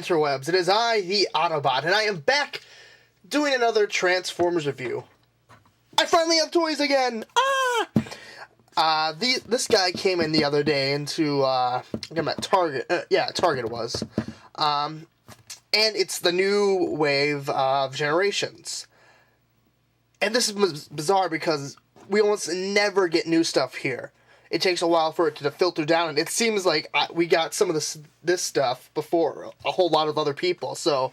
interwebs. It is I, the Autobot, and I am back doing another Transformers review. I finally have toys again! This guy came in the other day into, I'm at Target. Target it was. And it's the new wave of Generations. And this is bizarre because we almost never get new stuff here. It takes a while for it to filter down, and it seems like we got some of this stuff before a whole lot of other people. So,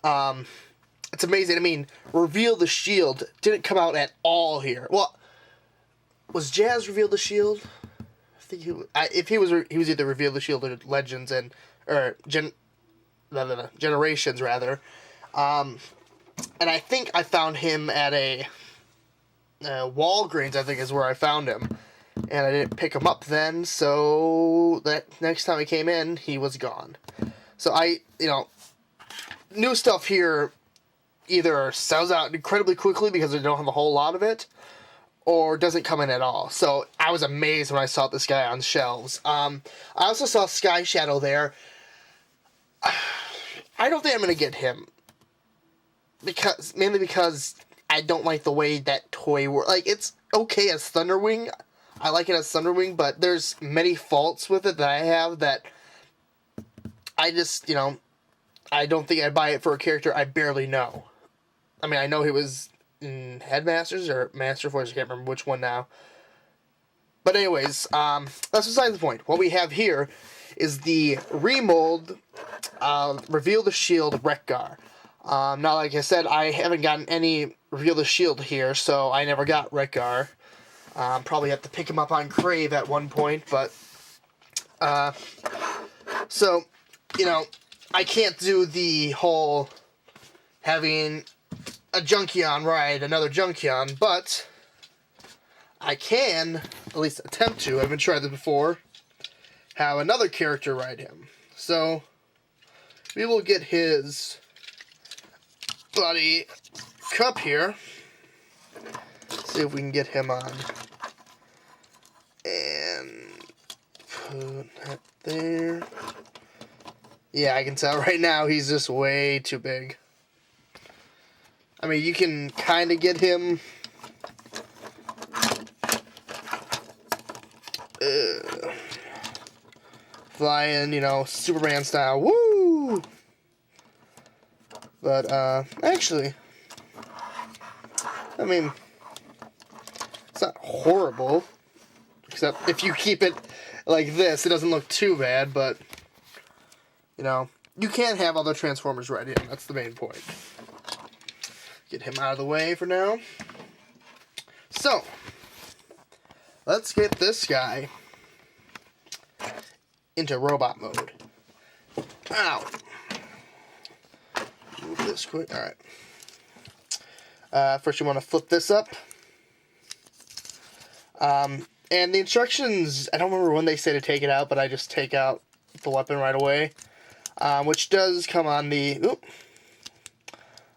it's amazing. I mean, Reveal the Shield didn't come out at all here. Well, was Jazz Reveal the Shield? I think he was either Reveal the Shield or Legends Generations rather. And I think I found him at a Walgreens. I think is where I found him. And I didn't pick him up then, so that next time he came in, he was gone. So new stuff here either sells out incredibly quickly because they don't have a whole lot of it, or doesn't come in at all. So I was amazed when I saw this guy on shelves. I also saw Sky Shadow there. I don't think I'm going to get him. Mainly because I don't like the way that toy works. Like, it's okay as Thunderwing. I like it as Thunderwing, but there's many faults with it that I have that I just, I don't think I'd buy it for a character I barely know. I mean, I know he was in Headmasters or Master Force, I can't remember which one now. But anyways, that's besides the point. What we have here is the remold Reveal the Shield Wreck-Gar. Now, like I said, I haven't gotten any Reveal the Shield here, so I never got Wreck-Gar. Probably have to pick him up on Crave at one point, but, so, I can't do the whole having a Junkion ride another Junkion, but I can, at least attempt to, I haven't tried this before, have another character ride him. So, we will get his buddy Cup here. See if we can get him on. And put that there. Yeah, I can tell right now he's just way too big. I mean, you can kind of get him flying, Superman style. Woo! But, actually, I mean, it's not horrible. Except if you keep it like this, it doesn't look too bad, but, you can't have other Transformers right in. That's the main point. Get him out of the way for now. So, let's get this guy into robot mode. Ow. Move this quick. Alright. First you want to flip this up. And the instructions, I don't remember when they say to take it out, but I just take out the weapon right away. Which does come on the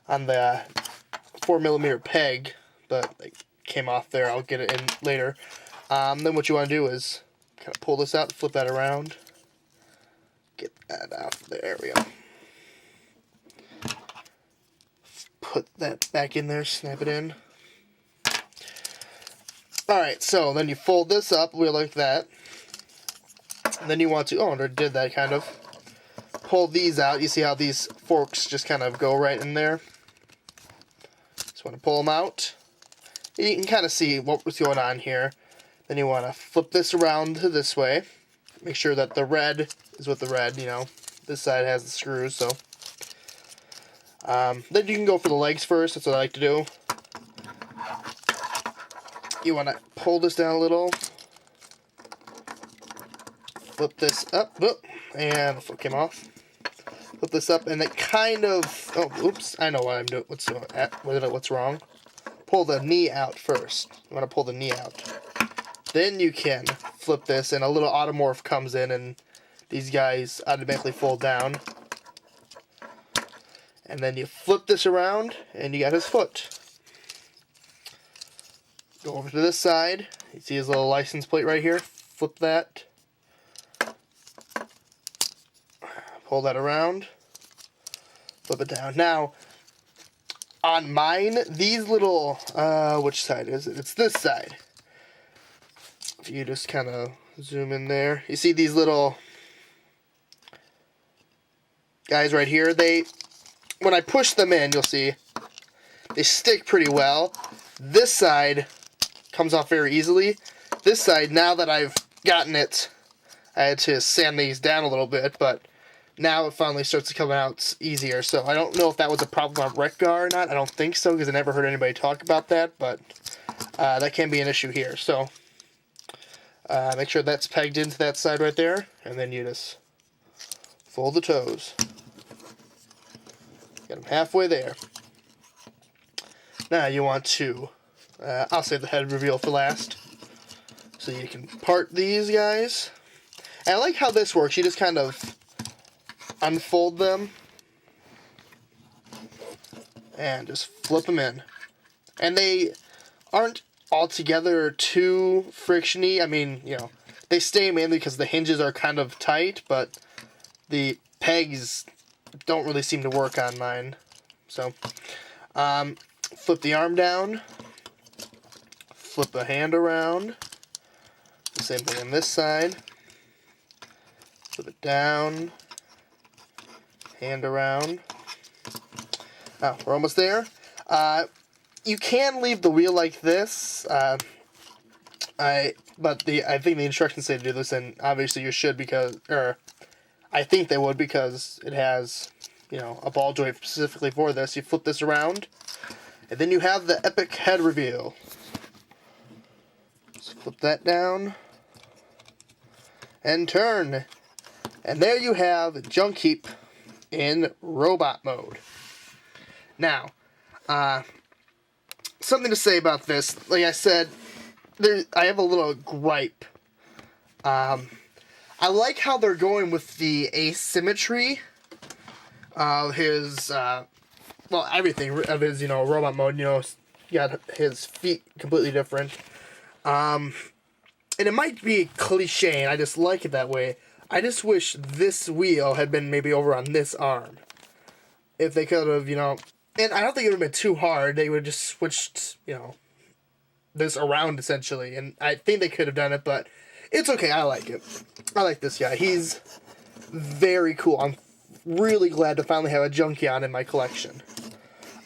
4mm peg, but it came off there. I'll get it in later. Then what you want to do is kind of pull this out, flip that around. Get that out. There we go. Put that back in there, snap it in. Alright, so then you fold this up, like that. And then you want to, I did that kind of. Pull these out. You see how these forks just kind of go right in there? Just want to pull them out. You can kind of see what's going on here. Then you want to flip this around to this way. Make sure that the red is with the red, This side has the screws, so. Then you can go for the legs first. That's what I like to do. You want to pull this down a little. Flip this up. And it came off. Flip this up, and it kind of... Oh, oops. I know what I'm doing. What's wrong? Pull the knee out first. You want to pull the knee out. Then you can flip this, and a little automorph comes in, and these guys automatically fold down. And then you flip this around, and you got his foot. Go over to this side. You see his little license plate right here? Flip that. Pull that around. flip it down. Now, on mine, these little, which side is it? It's this side. If you just kind of zoom in there, you see these little guys right here. When I push them in, you'll see they stick pretty well. This side comes off very easily. This side, now that I've gotten it, I had to sand these down a little bit, but now it finally starts to come out easier. So I don't know if that was a problem on Wreck-Gar or not. I don't think so, because I never heard anybody talk about that, but that can be an issue here. So make sure that's pegged into that side right there, and then you just fold the toes. Get them halfway there. Now you want to, I'll save the head reveal for last. So you can part these guys. And I like how this works. You just kind of unfold them and just flip them in. And they aren't altogether too frictiony. I mean, you know, they stay mainly because the hinges are kind of tight, but the pegs don't really seem to work on mine. So, flip the arm down, flip the hand around, the same thing on this side, flip it down, hand around. Oh, we're almost there. You can leave the wheel like this, I think the instructions say to do this, and obviously you should I think they would, because it has, you know, a ball joint specifically for this. You flip this around, and then you have the epic head reveal. So flip that down, and turn. And there you have Junkheap in robot mode. Now, something to say about this. Like I said, I have a little gripe. I like how they're going with the asymmetry of his, everything of his, you know, robot mode. You know, you got his feet completely different. And it might be cliche, and I just like it that way. I just wish this wheel had been maybe over on this arm. If they could have, you know, and I don't think it would have been too hard. They would have just switched, you know, this around essentially. And I think they could have done it, but it's okay. I like it. I like this guy. He's very cool. I'm really glad to finally have a Junkion in my collection.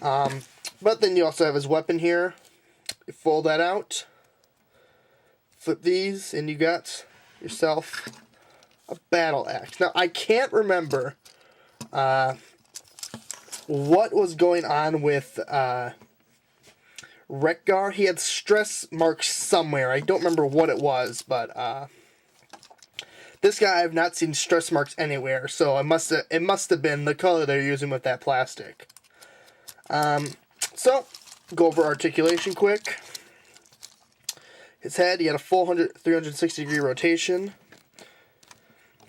But then you also have his weapon here. You fold that out. Flip these, and you got yourself a battle axe. Now, I can't remember what was going on with Wreck-Gar. He had stress marks somewhere. I don't remember what it was, but this guy, I've not seen stress marks anywhere, so it must have been the color they're using with that plastic. So, go over articulation quick. His head, he had a full 360 degree rotation.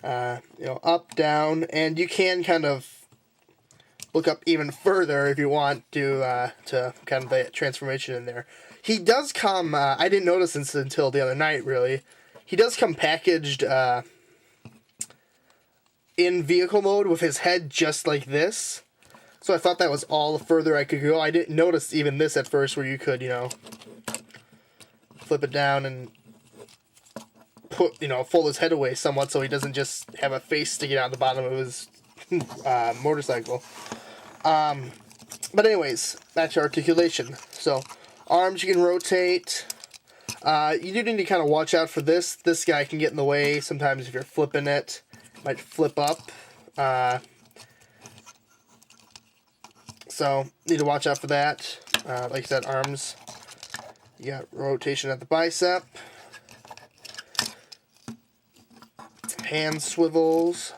You know, up, down, and you can kind of look up even further if you want to kind of the transformation in there. He does come, I didn't notice this until the other night, really. He does come packaged in vehicle mode with his head just like this. So I thought that was all the further I could go. I didn't notice even this at first, where you could, you know, flip it down and put, you know, fold his head away somewhat so he doesn't just have a face sticking out the bottom of his motorcycle. But anyways, back to articulation. So, arms you can rotate. You do need to kind of watch out for this. This guy can get in the way sometimes if you're flipping it. It might flip up. So, need to watch out for that. Like I said, arms. You got rotation at the bicep. Hand swivels.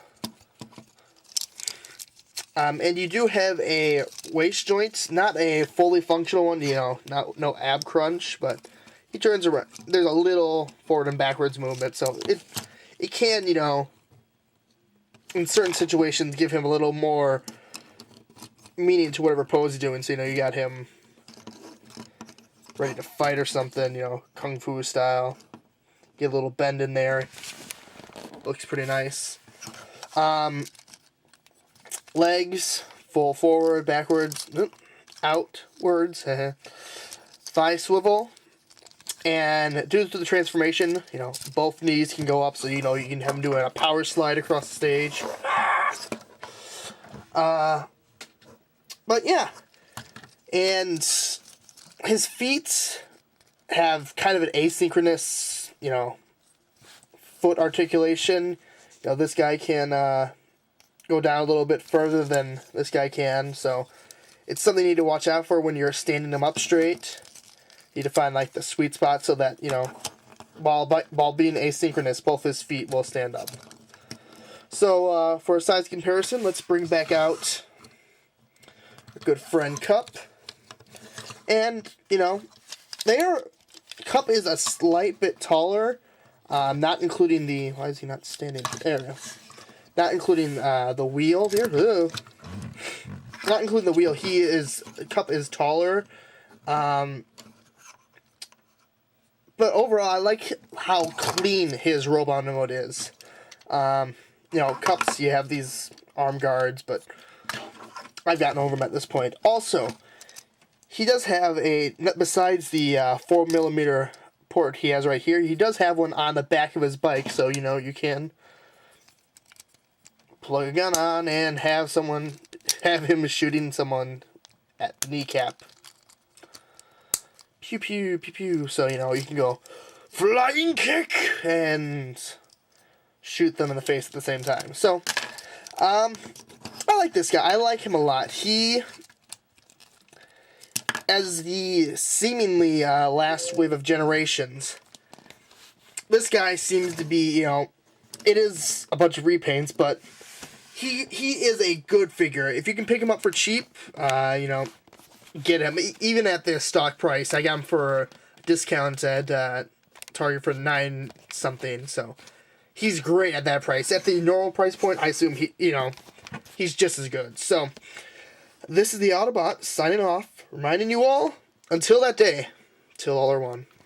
And you do have a waist joint, not a fully functional one, you know, no ab crunch, but he turns around. There's a little forward and backwards movement, so it can, you know, in certain situations give him a little more meaning to whatever pose he's doing. So, you know, you got him ready to fight or something, you know, kung fu style. Get a little bend in there. Looks pretty nice. Legs, full forward, backwards, outwards, thigh swivel. And due to the transformation, both knees can go up, so you can have him doing a power slide across the stage. But yeah, and his feet have kind of an asynchronous, foot articulation. This guy can go down a little bit further than this guy can, so it's something you need to watch out for when you're standing him up straight. You need to find like the sweet spot so that, while being asynchronous, both his feet will stand up. So for a size comparison, let's bring back out a good friend Cup. And, Cup is a slight bit taller, not including the, why is he not standing? There we go. Not including the wheel here. Ugh. Not including the wheel, Cup is taller. But overall, I like how clean his robot mode is. Cups, you have these arm guards, but I've gotten over them at this point. Also, he does have besides the 4mm port he has right here, he does have one on the back of his bike, so, you can plug a gun on and have him shooting someone at the kneecap. Pew, pew, pew, pew. So, you can go flying kick and shoot them in the face at the same time. So, I like this guy. I like him a lot. He, as the seemingly last wave of generations, this guy seems to be, it is a bunch of repaints, but he is a good figure. If you can pick him up for cheap, get him. Even at the stock price, I got him for a discount at Target for $9 something. So he's great at that price. At the normal price point, I assume he's just as good. So this is the Autobot signing off, reminding you all, until that day, till all are one.